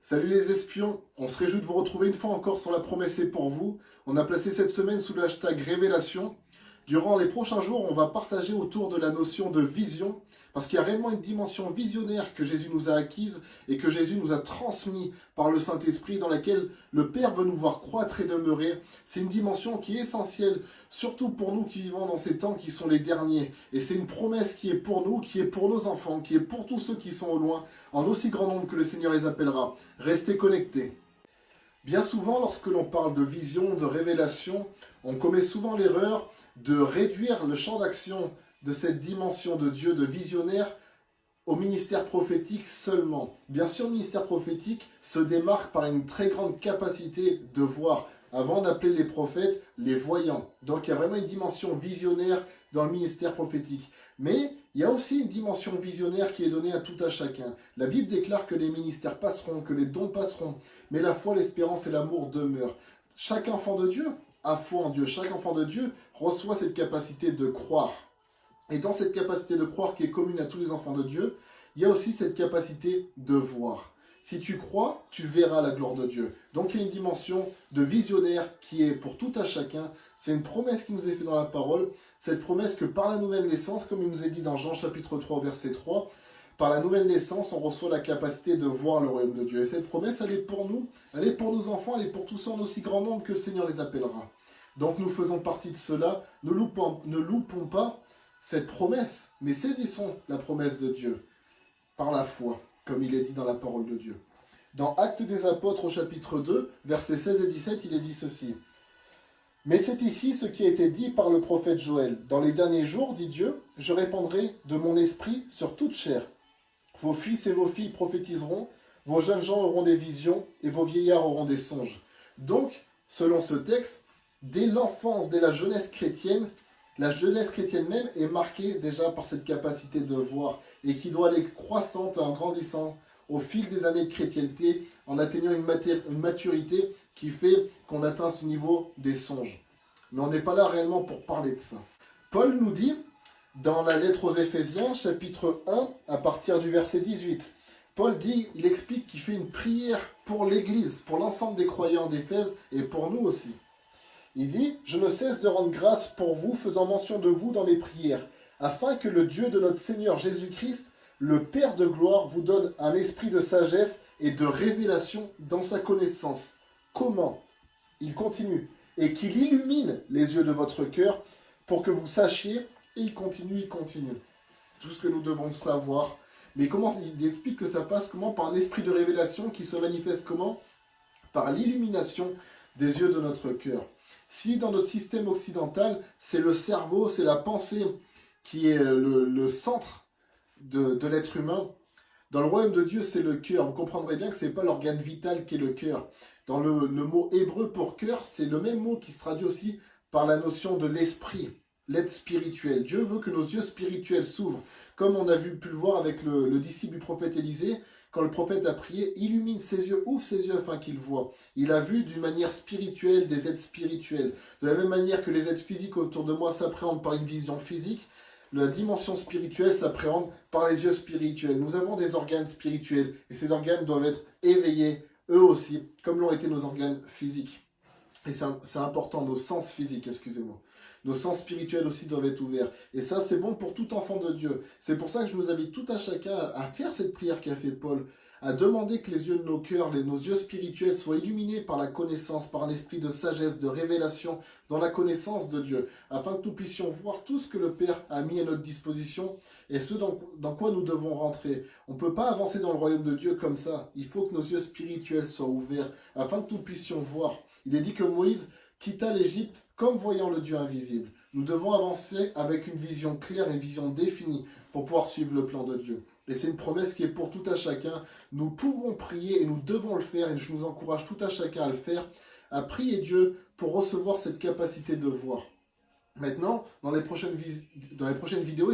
Salut les espions, on se réjouit de vous retrouver une fois encore sur La Promesse est pour vous. On a placé cette semaine sous le hashtag Révélation. Durant les prochains jours, on va partager autour de la notion de vision, parce qu'il y a réellement une dimension visionnaire que Jésus nous a acquise et que Jésus nous a transmis par le Saint-Esprit, dans laquelle le Père veut nous voir croître et demeurer. C'est une dimension qui est essentielle, surtout pour nous qui vivons dans ces temps qui sont les derniers. Et c'est une promesse qui est pour nous, qui est pour nos enfants, qui est pour tous ceux qui sont au loin, en aussi grand nombre que le Seigneur les appellera. Restez connectés. Bien souvent, lorsque l'on parle de vision, de révélation, on commet souvent l'erreur de réduire le champ d'action de cette dimension de Dieu, de visionnaire, au ministère prophétique seulement. Bien sûr, le ministère prophétique se démarque par une très grande capacité de voir. Avant, on appelait les prophètes les voyants. Donc, il y a vraiment une dimension visionnaire dans le ministère prophétique. Mais il y a aussi une dimension visionnaire qui est donnée à tout à chacun. La Bible déclare que les ministères passeront, que les dons passeront, mais la foi, l'espérance et l'amour demeurent. Chaque enfant de Dieu a foi en Dieu. Chaque enfant de Dieu reçoit cette capacité de croire. Et dans cette capacité de croire qui est commune à tous les enfants de Dieu, il y a aussi cette capacité de voir. Si tu crois, tu verras la gloire de Dieu. Donc il y a une dimension de visionnaire qui est pour tout à chacun. C'est une promesse qui nous est faite dans la parole. Cette promesse que par la nouvelle naissance, comme il nous est dit dans Jean chapitre 3, verset 3, par la nouvelle naissance, on reçoit la capacité de voir le royaume de Dieu. Et cette promesse, elle est pour nous, elle est pour nos enfants, elle est pour tous ceux en aussi grand nombre que le Seigneur les appellera. Donc nous faisons partie de cela. Ne loupons pas cette promesse, mais saisissons la promesse de Dieu par la foi, comme il est dit dans la parole de Dieu. Dans Actes des Apôtres au chapitre 2, versets 16 et 17, il est dit ceci. « Mais c'est ici ce qui a été dit par le prophète Joël. Dans les derniers jours, dit Dieu, je répandrai de mon esprit sur toute chair. Vos fils et vos filles prophétiseront, vos jeunes gens auront des visions et vos vieillards auront des songes. » Donc, selon ce texte, dès l'enfance, dès la jeunesse chrétienne même est marquée déjà par cette capacité de voir et qui doit aller croissante et en grandissant au fil des années de chrétienté, en atteignant une maturité qui fait qu'on atteint ce niveau des songes. Mais on n'est pas là réellement pour parler de ça. Paul nous dit, dans la lettre aux Éphésiens, chapitre 1, à partir du verset 18, Paul dit, il explique qu'il fait une prière pour l'Église, pour l'ensemble des croyants d'Éphèse et pour nous aussi. Il dit, « Je ne cesse de rendre grâce pour vous, faisant mention de vous dans mes prières, afin que le Dieu de notre Seigneur Jésus-Christ, le Père de gloire, vous donne un esprit de sagesse et de révélation dans sa connaissance. » Comment? Il continue. « Et qu'il illumine les yeux de votre cœur pour que vous sachiez, et il continue, tout ce que nous devons savoir. » Mais comment il explique que ça passe comment? Par un esprit de révélation qui se manifeste comment? Par l'illumination des yeux de notre cœur. Si dans notre système occidental, c'est le cerveau, c'est la pensée qui est le centre de l'être humain, dans le royaume de Dieu, c'est le cœur. Vous comprendrez bien que ce n'est pas l'organe vital qui est le cœur. Dans le mot hébreu pour cœur, c'est le même mot qui se traduit aussi par la notion de l'esprit, l'être spirituel. Dieu veut que nos yeux spirituels s'ouvrent. Comme on a pu le voir avec le disciple du prophète Élisée, quand le prophète a prié, illumine ses yeux, ouvre ses yeux afin qu'il voie. Il a vu d'une manière spirituelle des êtres spirituels. De la même manière que les êtres physiques autour de moi s'appréhendent par une vision physique, la dimension spirituelle s'appréhende par les yeux spirituels. Nous avons des organes spirituels et ces organes doivent être éveillés, eux aussi, comme l'ont été nos organes physiques. Et c'est important, nos sens physiques, excusez-moi. Nos sens spirituels aussi doivent être ouverts. Et ça, c'est bon pour tout enfant de Dieu. C'est pour ça que je nous invite tout à chacun à faire cette prière qu'a fait Paul, à demander que les yeux de nos cœurs, nos yeux spirituels soient illuminés par la connaissance, par un esprit de sagesse, de révélation, dans la connaissance de Dieu, afin que nous puissions voir tout ce que le Père a mis à notre disposition et ce dans quoi nous devons rentrer. On ne peut pas avancer dans le royaume de Dieu comme ça. Il faut que nos yeux spirituels soient ouverts, afin que nous puissions voir. Il est dit que Moïse quitta l'Égypte comme voyant le Dieu invisible. Nous devons avancer avec une vision claire, une vision définie pour pouvoir suivre le plan de Dieu. Et c'est une promesse qui est pour tout à chacun. Nous pouvons prier et nous devons le faire et je nous encourage tout à chacun à le faire, à prier Dieu pour recevoir cette capacité de voir. Maintenant, dans les prochaines vidéos,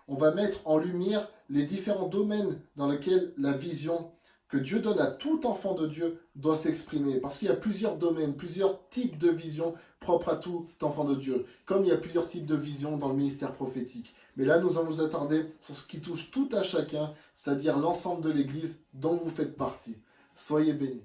on va mettre en lumière les différents domaines dans lesquels la vision que Dieu donne à tout enfant de Dieu doit s'exprimer. Parce qu'il y a plusieurs domaines, plusieurs types de visions propres à tout enfant de Dieu. Comme il y a plusieurs types de visions dans le ministère prophétique. Mais là, nous allons nous attarder sur ce qui touche tout à chacun, c'est-à-dire l'ensemble de l'Église dont vous faites partie. Soyez bénis.